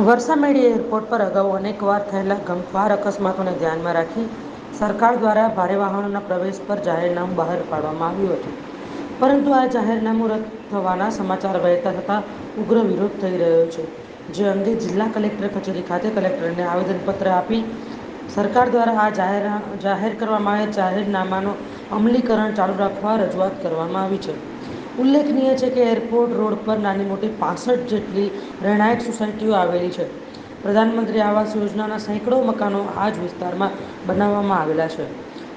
Varsamedi airport પર અગાઉ અનેકવાર થયેલા ગમખ્વાર અકસ્માતોને ધ્યાનમાં રાખી સરકાર દ્વારા ભારે વાહનોના પ્રવેશ પર જાહેરનામું બહાર પાડવામાં આવ્યું હતું, પરંતુ આ જાહેરનામું રદ થવાના સમાચાર વહેતા થતાં ઉગ્ર વિરોધ થઈ રહ્યો છે, જે અંગે જિલ્લા કલેક્ટર કચેરી ખાતે કલેક્ટરને આવેદનપત્ર આપી સરકાર દ્વારા આ જાહેર કરવામાં આવેલ જાહેરનામાનું અમલીકરણ ચાલુ રાખવા રજૂઆત કરવામાં આવી છે. ઉલ્લેખનીય છે કે એરપોર્ટ રોડ પર નાની મોટી 65 જેટલી રહેણાયક સોસાયટીઓ આવેલી છે. પ્રધાનમંત્રી આવાસ યોજનાના સેંકડો મકાનો આ જ વિસ્તારમાં બનાવવામાં આવેલા છે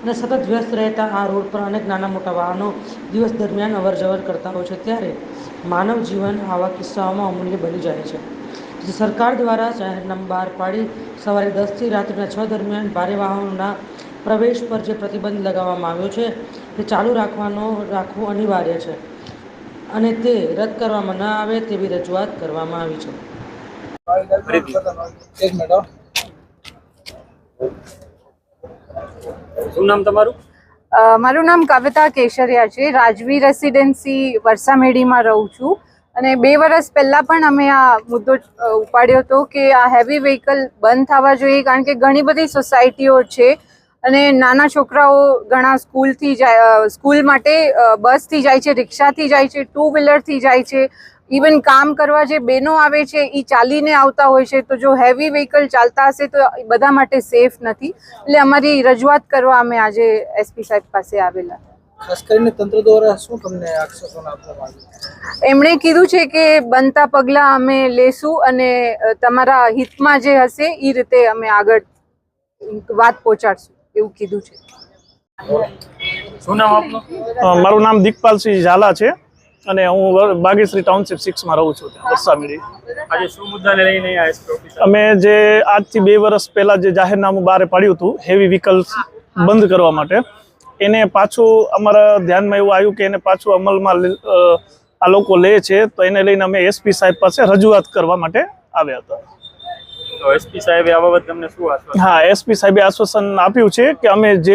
અને સતત વ્યસ્ત રહેતા આ રોડ પર અનેક નાના મોટા વાહનો દિવસ દરમિયાન અવરજવર કરતા હોય છે, ત્યારે માનવ જીવન આવા કિસ્સાઓમાં અમૂલ્ય બની જાય છે. સરકાર દ્વારા જાહેરનામું બહાર પાડી સવારે 10 થી રાત્રિના 6 દરમિયાન ભારે વાહનોના પ્રવેશ પર જે પ્રતિબંધ લગાવવામાં આવ્યો છે તે ચાલુ રાખવું અનિવાર્ય છે અને તે રદ કરવામાં ન આવે તેવી રજૂઆત કરવામાં આવી છે. શું નામ તમારું? મારું નામ કવિતા કેશરિયા છે. રાજવી રેસિડેન્સી વરસામેડીમાં રહું છું અને 2 વર્ષ પહેલાં પણ અમે આ મુદ્દો ઉપાડ્યો હતો કે આ હેવી વ્હીકલ બંધ થવા જોઈએ, કારણ કે ઘણી બધી સોસાયટીઓ છે અને નાના છોકરાઓ ઘણા સ્કૂલ માટે બસથી જાય છે, રિક્ષાથી જાય છે, 2 વ્હીલરથી જાય છે, ઇવન કામ કરવા જે બહેનો આવે છે એ ચાલીને આવતા હોય છે. તો જો હેવી વ્હીકલ ચાલતા હશે તો બધા માટે સેફ નથી, એટલે અમારી રજૂઆત કરવા અમે આજે એસપી સાહેબ પાસે આવેલા. ખાસ કરીને તંત્ર દ્વારા શું તમને આશ્વાસન આપવામાં આવ્યું? એમણે કીધું છે કે બનતા પગલાં અમે લેશું અને તમારા હિતમાં જે હશે એ રીતે અમે આગળ વાત પહોંચાડશું એવું કીધું છે. શું નામ આપનું? મારું નામ દીકપાલસિંહ ઝાલા છે અને હું બાગેશ્રી ટાઉનશીપ 6 માં રહું છું, વરસામેડી. આજે શું મુદ્દાને લઈને આ એસપી ઓફિસ? અમે જે આજથી 2 વર્ષ પહેલા જે જાહેરનામું બહાર પાડ્યું હતું હેવી વ્હીકલ્સ બંધ કરવા માટે, એને પાછું અમારા ધ્યાનમાં એવું આવ્યું કે એને પાછું અમલમાં આ લોકો લે છે, તો એને લઈને અમે એસપી સાહેબ પાસે રજૂઆત કરવા માટે આવ્યા હતા. તો એસપી સાહેબે આ બાબત તમને શું આશ્વાસન? હા, એસપી સાહેબે આશ્વાસન આપ્યું છે કે અમે જે